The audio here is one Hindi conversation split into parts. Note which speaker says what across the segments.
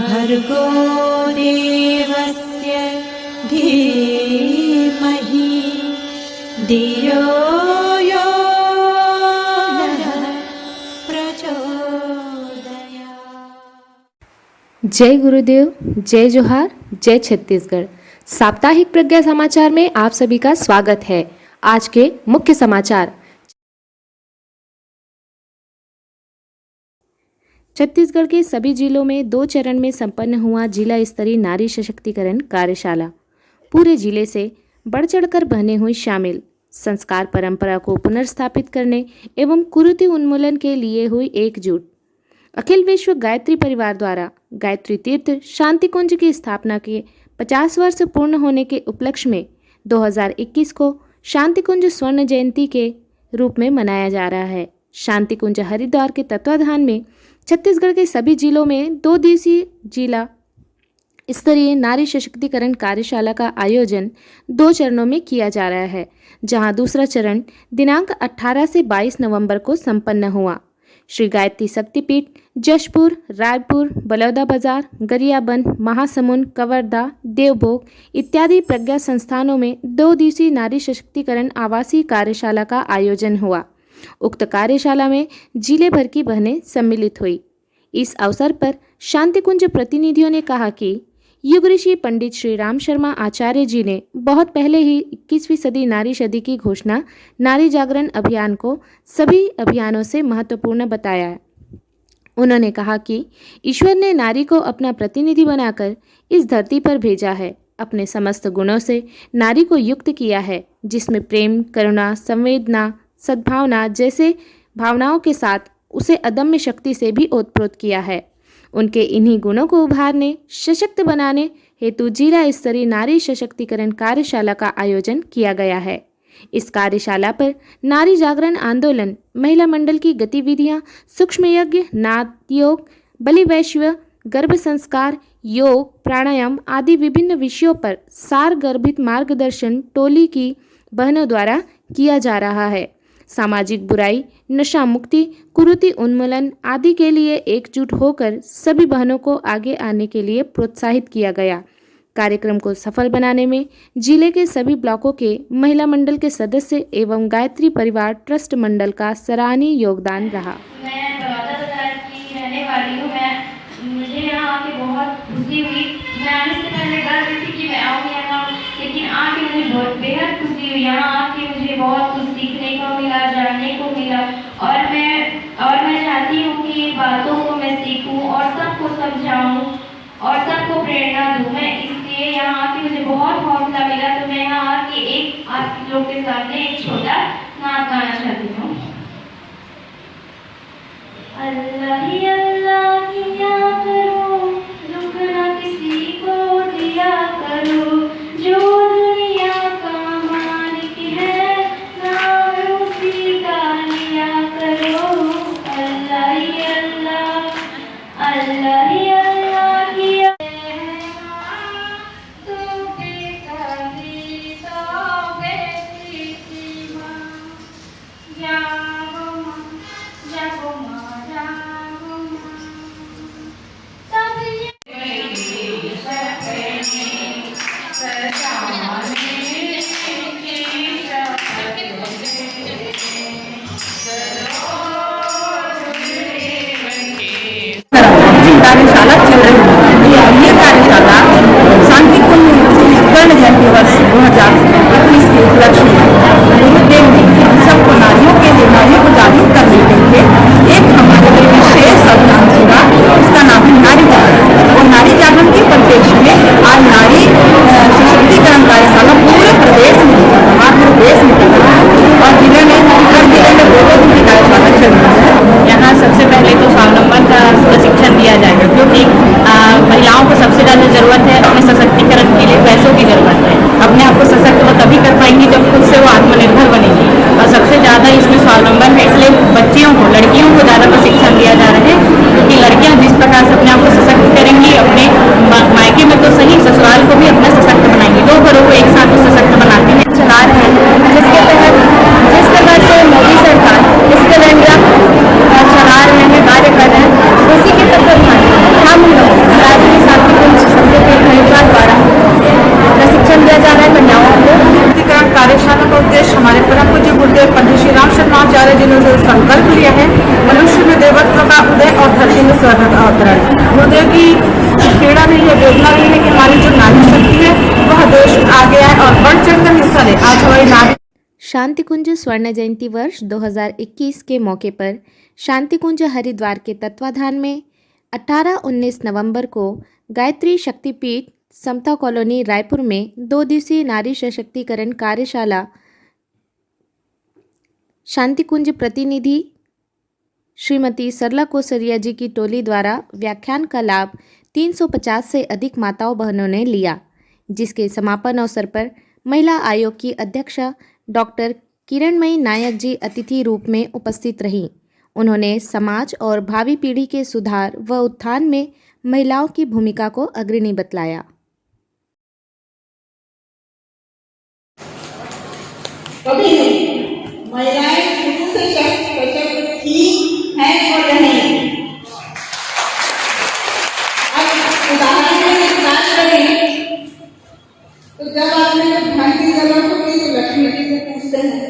Speaker 1: भर्गो देवस्य धीमहि धियो यो नः प्रचोदयात्।
Speaker 2: जय गुरुदेव, जय जोहार, जय छत्तीसगढ़। साप्ताहिक प्रज्ञा समाचार में आप सभी का स्वागत है। आज के मुख्य समाचार। छत्तीसगढ़ के सभी जिलों में 2 चरण में संपन्न हुआ जिला स्तरीय नारी सशक्तिकरण कार्यशाला। पूरे जिले से बढ़ चढ़कर बहनें हुई शामिल। संस्कार परंपरा को पुनर्स्थापित करने एवं कुरीति उन्मूलन के लिए हुई एकजुट। अखिल विश्व गायत्री परिवार द्वारा गायत्री तीर्थ शांति कुंज की स्थापना के 50 वर्ष पूर्ण होने के उपलक्ष्य में 2021 को शांति कुंज स्वर्ण जयंती के रूप में मनाया जा रहा है। शांति कुंज हरिद्वार के तत्वाधान में छत्तीसगढ़ के सभी जिलों में 2 दिवसीय जिला स्तरीय नारी सशक्तिकरण कार्यशाला का आयोजन 2 चरणों में किया जा रहा है, जहां दूसरा चरण दिनांक 18 से 22 नवंबर को संपन्न हुआ। श्री गायत्री शक्तिपीठ जशपुर, रायपुर, बलौदाबाजार, गरियाबंद, महासमुंद, कवर्धा, देवभोग इत्यादि प्रज्ञा संस्थानों में 2 दिवसीय नारी सशक्तिकरण आवासीय कार्यशाला का आयोजन हुआ। उक्त कार्यशाला में जिले भर की बहनें सम्मिलित हुई। इस अवसर पर शांति कुंज प्रतिनिधियों ने कहा कि युग ऋषि पंडित श्री राम शर्मा आचार्य जी ने बहुत पहले ही 21वीं सदी नारी सदी की घोषणा नारी जागरण अभियान को सभी अभियानों से महत्वपूर्ण बताया है। उन्होंने कहा कि ईश्वर ने नारी को अपना प्रतिनिधि बनाकर इस धरती पर भेजा है। अपने समस्त गुणों से नारी को युक्त किया है, जिसमें प्रेम, करुणा, संवेदना, सद्भावना जैसे भावनाओं के साथ उसे अदम्य शक्ति से भी ओतप्रोत किया है। उनके इन्हीं गुणों को उभारने, सशक्त बनाने हेतु जिला स्तरीय नारी सशक्तिकरण कार्यशाला का आयोजन किया गया है। इस कार्यशाला पर नारी जागरण आंदोलन, महिला मंडल की गतिविधियां, सूक्ष्म यज्ञ, नाद योग, बलि वैश्य, गर्भ संस्कार, योग, प्राणायाम आदि विभिन्न विषयों पर सार गर्भित मार्गदर्शन टोली की बहनों द्वारा किया जा रहा है। सामाजिक बुराई, नशा मुक्ति, कुरीति उन्मूलन आदि के लिए एकजुट होकर सभी बहनों को आगे आने के लिए प्रोत्साहित किया गया। कार्यक्रम को सफल बनाने में जिले के सभी ब्लॉकों के महिला मंडल के सदस्य एवं गायत्री परिवार ट्रस्ट मंडल का सराहनीय योगदान रहा।
Speaker 3: मैं बलौदाबाजार की रहने वाली हूँ। मुझे यहाँ आके बहुत खुशी हुई। मैं आने से पहले डर रही थी कि मैं आऊँ या ना, लेकिन आके मुझे बहुत बेहद खुशी हुई। यहाँ आके मुझे बहुत कुछ सीखने को मिला, जानने को मिला और मैं चाहती हूँ कि बातों को मैं सीखूँ और सबको समझाऊँ और सबको प्रेरणा दूँ। मैं इसलिए यहाँ आके मुझे बहुत हौसला मिला, तो मैं यहाँ आके आप लोग के सामने एक छोटा नाम गाना चाहती हूँ। अल्लाह ही अल्लाह किया करो, दुख ना किसी को दिया करो, जो दुनिया का मालिक है नाम उसी का लिया करो। अल्लाह ही अल्लाह, अल्लाह ही अल्लाह किया तो बेकभी तो बेटी माँ जागो माँ, जागो माँ, जागो माँ। तभी
Speaker 4: कार्यशाला चल रही है। ये कार्यशाला शांति कुंज स्वर्ण जयंती वर्ष 2021 के उपलक्ष्य में गुरुदेव ने सबको नारियों को जागरूक करने के लिए एक हमारे लिए विशेष अभियान चला। उसका नाम है नारी जागरण। और नारी जागरण के परिप्रेक्ष्य में आज नारी सशक्तिकरण कार्यशाला पूरे प्रदेश में हमारे देश में चल रहा है और जिले में हर जिले में 2 दिन की कार्यशाला चल रही है। यहाँ सबसे पहले तो स्वावलंबन का प्रशिक्षण दिया जाएगा, क्योंकि महिलाओं को सबसे ज़्यादा ज़रूरत है अपने सशक्तिकरण के लिए पैसों की ज़रूरत है। अपने आप को सशक्त वो तभी कर पाएंगी जब खुद से वो आत्मनिर्भर बनेगी। और सबसे ज़्यादा इसमें स्वावलंबन है, इसलिए बच्चियों को, लड़कियों को ज़्यादा प्रशिक्षण दिया जा रहा है, क्योंकि लड़कियाँ जिस प्रकार से अपने आप को सशक्त करेंगी, अपने मायके में तो सही ससुराल को भी अपना सशक्त बनाएंगी। 2 घरों को एक साथ सशक्त बनाती हैं। चला रहे हैं जिसके तहत जिस प्रकार से मोदी सरकार स्किल इंडिया चला रहे हैं, कार्य कर रहे हैं, उसी के तहत हम लोग सशक्तिकरण। मुझे कि खेड़ा नहीं है, देखना नहीं है कि हमारी जो नारी शक्ति है वह देश आगे आए और बढ़ चढ़कर हिस्सा ले। आज हमारी नारी
Speaker 2: शांतिकुंज स्वर्ण जयंती वर्ष 2021 के मौके पर शांतिकुंज हरिद्वार के तत्वाधान में 18-19 नवंबर को गायत्री शक्तिपीठ समता कॉलोनी रायपुर में 2 दिवसीय नारी सशक्तिकरण कार्यशाला शांतिकुंज प्रतिनिधि श्रीमती सरला कोसरिया जी की टोली द्वारा व्याख्यान का लाभ 350 से अधिक माताओं बहनों ने लिया, जिसके समापन अवसर पर महिला आयोग की अध्यक्षा डॉक्टर किरणमयी नायक जी अतिथि रूप में उपस्थित रहीं। उन्होंने समाज और भावी पीढ़ी के सुधार व उत्थान में महिलाओं की भूमिका को अग्रणी बतलाया।
Speaker 5: कभी महिलाएं शुरू से सशक्त थी, हैं और रहेंगी। अब उदाहरण में बात करें तो जब आपने धन की जरूरत होती तो लक्ष्मी जी को पूछते हैं,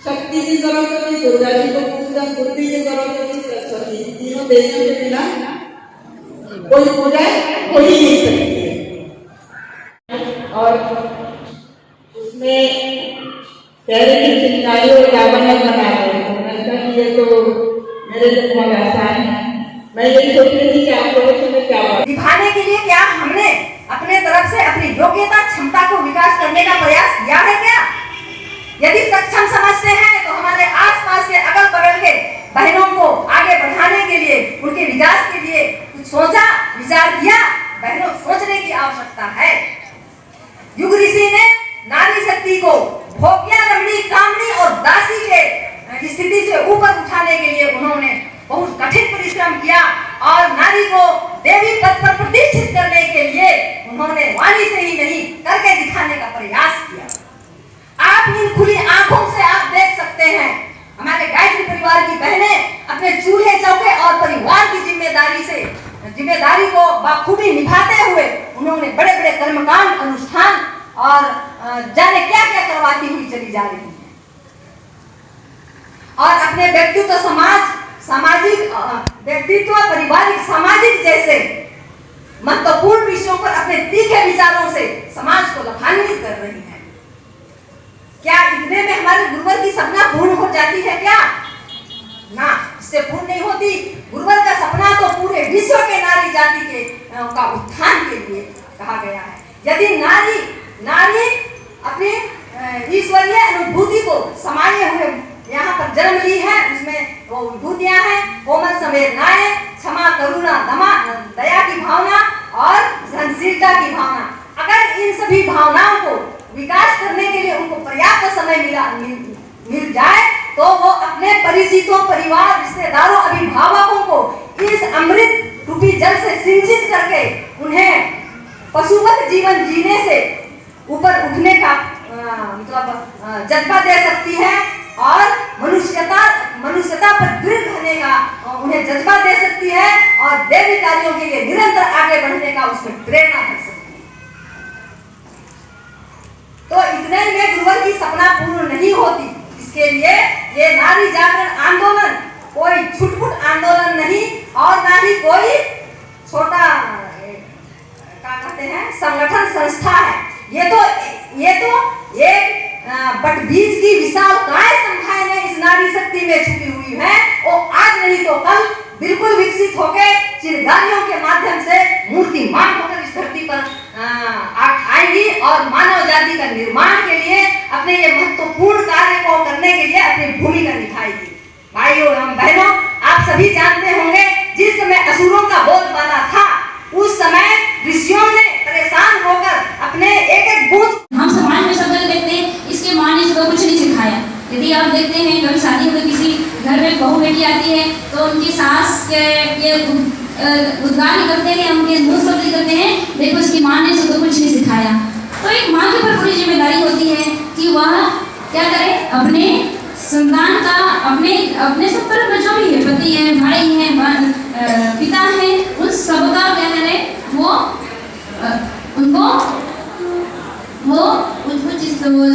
Speaker 5: शक्ति की जरूरत होती दुर्गा जी को पूछते हैं, बुद्धि की जरूरत होती सरस्वती जी। तीनों देवियों के बिना कोई पूजा हो ही नहीं सकती है। और उसमें पहले की चिंगारी और रावण बना रहे थे। मैंने कहा ये तो मेरे लिए बहुत आसान है। मैं ये सोच रही थी कि आप लोगों से मैं क्या बात
Speaker 6: दिखाने के लिए क्या हमने अपने तरफ से अपनी योग्यता क्षमता को विकास करने का प्रयास किया है क्या? यदि सक्षम समझते हैं तो हमारे आसपास के अगल बगल के बहनों को आगे बढ़ाने के लिए, उनके विकास के लिए कुछ सोचा, विचार किया? बहनों, सोचने की आवश्यकता है। युग ऋषि ने नारी शक्ति को भोग्या, रमणी, कामनी और दासी के स्थिति से ऊपर उठाने के लिए उन्होंने बहुत कठिन परिश्रम किया और नारी को देवी पद पर प्रतिष्ठित करने के लिए उन्होंने वाणी से ही नहीं करके दिखाने का प्रयास किया। आप इन खुली आंखों से आप देख सकते हैं हमारे गायत्री परिवार की बहनें अपने चूल्हे चौके और परिवार की जिम्मेदारी को बखूबी निभाते हुए उन्होंने बड़े बड़े कर्मकांड, अनुष्ठान और जाने क्या क्या करवाती हुई चली जा रही है और अपने व्यक्तित्व पारिवारिक सामाजिक जैसे महत्वपूर्ण विषयों पर अपने तीखे विचारों से समाज को लाभान्वित कर रही है। क्या इतने में हमारे गुरुवर की सपना पूर्ण हो जाती है क्या? ना, इससे पूर्ण नहीं होती। गुरुवर का सपना तो पूरे विश्व के नारी जाति के का उत्थान के लिए कहा गया है। यदि नारी अपनी ईश्वरीय अनुभूति को समाये हुए यहाँ पर जन्म ली है, उसमें वो विभूतियां हैं, कोमल संवेदनाएं, क्षमा, करुणा, दया की भावना और सहनशीलता की भावना। अगर इन सभी भावनाओं को विकास करने के लिए उनको पर्याप्त समय मिल जाए तो वो अपने परिचितों, परिवार, रिश्तेदारों, अभिभावकों को इस अमृत रूपी जल से सिंचित करके उन्हें पशुवत जीवन जीने से ऊपर उठने का जज्बा दे सकती है और मनुष्यता पर दृढ़ रहने का उन्हें जज्बा दे सकती है और देवी कार्यों के लिए निरंतर आगे बढ़ने का उसमें प्रेरणा कर सकती है। तो इतने में गुरुवर की सपना पूर्ण नहीं होती। इसके लिए ये नारी जागरण आंदोलन कोई छुटपुट आंदोलन नहीं और ना ही कोई छोटा क्या कहते हैं संगठन संस्था है। ये तो एक बटबीज की विशाल काय संख्या में इस नारी शक्ति में छुपी हुई है। वो आज नहीं तो कल बिल्कुल विकसित होकर चिरगारियों के माध्यम से मूर्तिमान होकर इस धरती पर आएगी और मानव जाति का निर्माण के लिए अपने ये महत्वपूर्ण कार्य को करने के लिए अपनी भूमिका निभाएगी। भाइयों एवं बहनों, आप सभी जानते होंगे जिस समय असुरों का बोलबाला था उस समय ऋषियों ने परेशान होकर अपने एक बूंद
Speaker 7: हम समाज में सब जगह देखते हैं इसके माँ ने इसको कुछ नहीं सिखाया। यदि आप देखते हैं कभी शादी में किसी घर में बहू बेटी आती है तो उनकी सास के उद्गार करते हैं, उनके मुंह शब्द करते हैं, देखो इसकी माँ ने इसको कुछ नहीं सिखाया। तो एक माँ के ऊपर पूरी जिम्मेदारी होती है कि वह क्या करे, अपने संतान का अपने सब पर जो भी है, पति है, भाई है, पिता है, उन सबका क्या करे, वो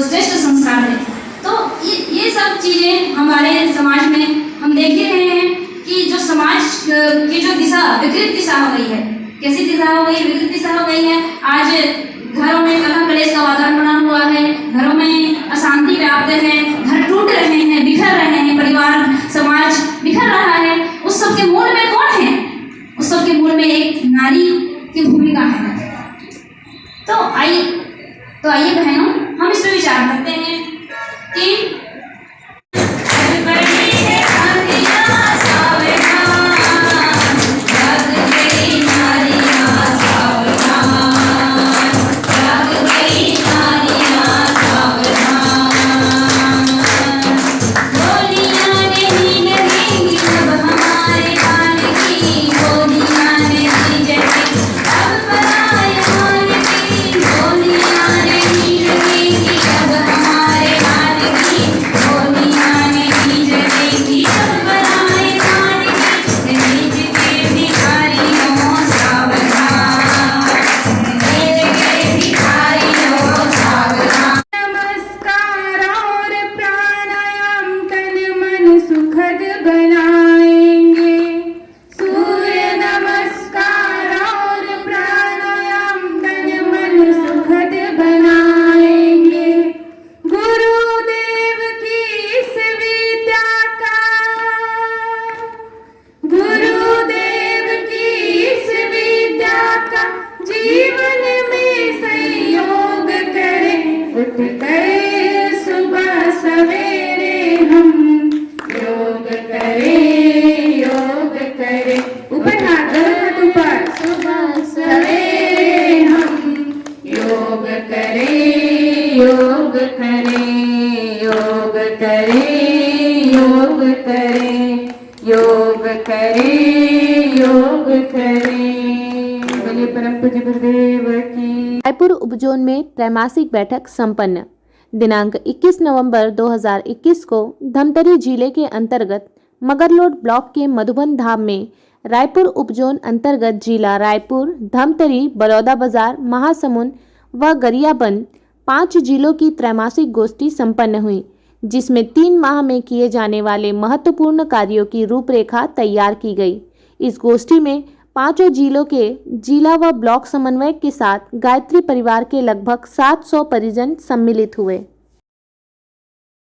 Speaker 7: श्रेष्ठ संस्कार है। तो ये सब चीजें हमारे समाज में हम देख ही रहे हैं कि जो समाज की जो दिशा विकृत दिशा हो गई है। कैसी दिशा हो गई? विकृत दिशा हो गई है। आज घरों में कलह कलेश का वातावरण बना हुआ है, घरों में अशांति व्याप्त है, घर टूट रहे हैं, बिखर रहे हैं, परिवार समाज बिखर रहा है। उस सब के मूल में कौन है? उस सब के मूल में एक नारी की भूमिका है। तो आइए बहनों, हम इस पर विचार करते हैं कि
Speaker 2: रायपुर उपजोन में त्रैमासिक बैठक संपन्न। दिनांक 21 नवंबर 2021 को धमतरी जिले के अंतर्गत मगरलोड ब्लॉक के मधुबन धाम में रायपुर उपजोन अंतर्गत जिला रायपुर, धमतरी, बलौदाबाजार, महासमुंद व गरियाबंद 5 जिलों की त्रैमासिक गोष्ठी संपन्न हुई, जिसमें 3 माह में किए जाने वाले महत्वपूर्ण कार्यों की रूपरेखा तैयार की गई। इस गोष्ठी में 5 जिलों के जिला व ब्लॉक समन्वयक के साथ गायत्री परिवार के लगभग 700 परिजन सम्मिलित हुए।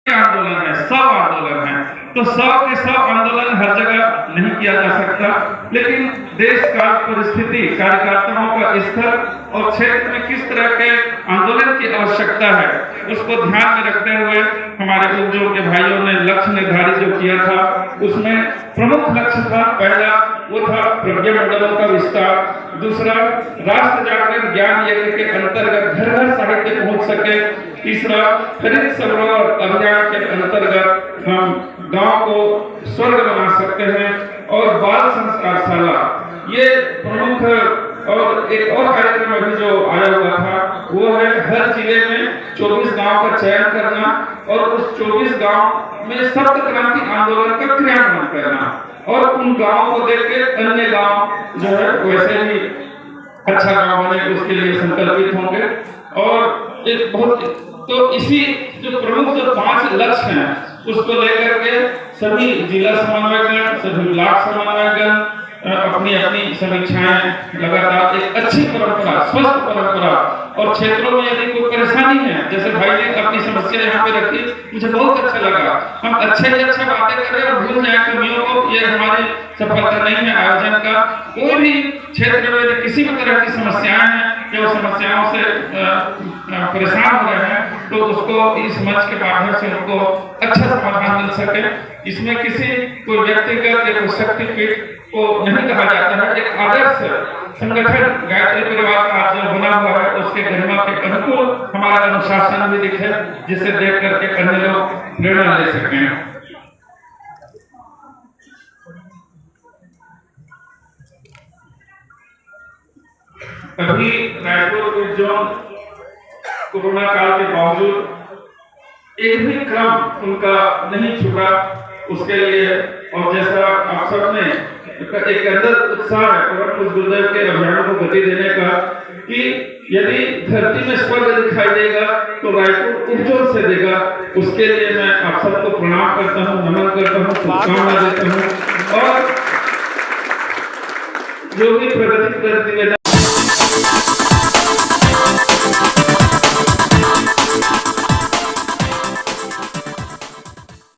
Speaker 8: आंदोलन है, सब आंदोलन है, तो सब के सब आंदोलन हर जगह नहीं किया जा सकता, लेकिन देश का परिस्थिति, कार्यकर्ताओं का स्तर और क्षेत्र में किस तरह के आंदोलन की आवश्यकता है, उसको ध्यान में रखते हुए हमारे उपजोन के भाइयों ने लक्ष्य निर्धारित जो किया था, उसमें प्रमुख लक्ष्य था, पहला वो था प्रज्ञा मंडलों का विस्तार, दूसरा राष्ट्र जागरण ज्ञान यज्ञ के अंतर्गत घर घर साहित्य पहुंच सके, तीसरा हरित सरोवर अभियान के अंतर्गत हम गांव को स्वर्ग बना सकते हैं, और बाल संस्कारशाला, ये प्रमुख। और एक और कार्यक्रम अभी जो आया हुआ था वो है हर जिले में 24 गांव का चयन करना और उस 24 गांव में सप्त क्रांति आंदोलन का क्रियान्वयन करना, और उन गांवों को देख के अन्य गांव जो है वैसे ही अच्छा गांव बने उसके लिए संकल्पित होंगे। और एक बहुत तो इसी जो प्रमुख जो 5 लक्ष्य हैं उसको लेकर के सभी जिला समन्वयक, सभी ब्लॉक समन्वयक अपनी अपनी समीक्षाएं लगातार एक अच्छी परंपरा, स्वस्थ परंपरा, और क्षेत्रों में यदि कोई परेशानी है, जैसे भाई ने अपनी समस्या यहाँ पे रखी, मुझे बहुत अच्छा लगा। हम अच्छे बातें करें और भूल जाए कमियों को, ये हमारी सफलता नहीं है आयोजन का। कोई भी क्षेत्र में यदि किसी भी तरह की समस्याएं हैं जो समस्याओं से परेशान हो रहे हैं, तो उसको इस मंच के माध्यम से उनको अच्छा समाधान मिल सके। इसमें किसी कोई व्यक्तिगत या कोई शक्तिपीठ को नहीं कहा जाता है, एक आदर्श संगठन गायत्री परिवार का जो बना हुआ है उसके गरिमा के अनुकूल हमारा अनुशासन भी दिखे, जिसे देख करके अन्य लोग प्रेरणा ले सकें। अभी रायपुर उपजोन कोरोना काल के बावजूद एक भी क्रम उनका नहीं छूटा, उसके लिए और जैसा आप सब ने एक अंदर उत्साह है और कुछ गुरुदेव के अभियानों को गति देने का कि यदि धरती में स्वर्ग दिखाई देगा तो रायपुर उपजोन से देगा। उसके लिए मैं आप सबको प्रणाम करता हूँ, नमन करता हूँ, शुभकामना देता हूँ। और जो भी प्रगति प्रतिवेदन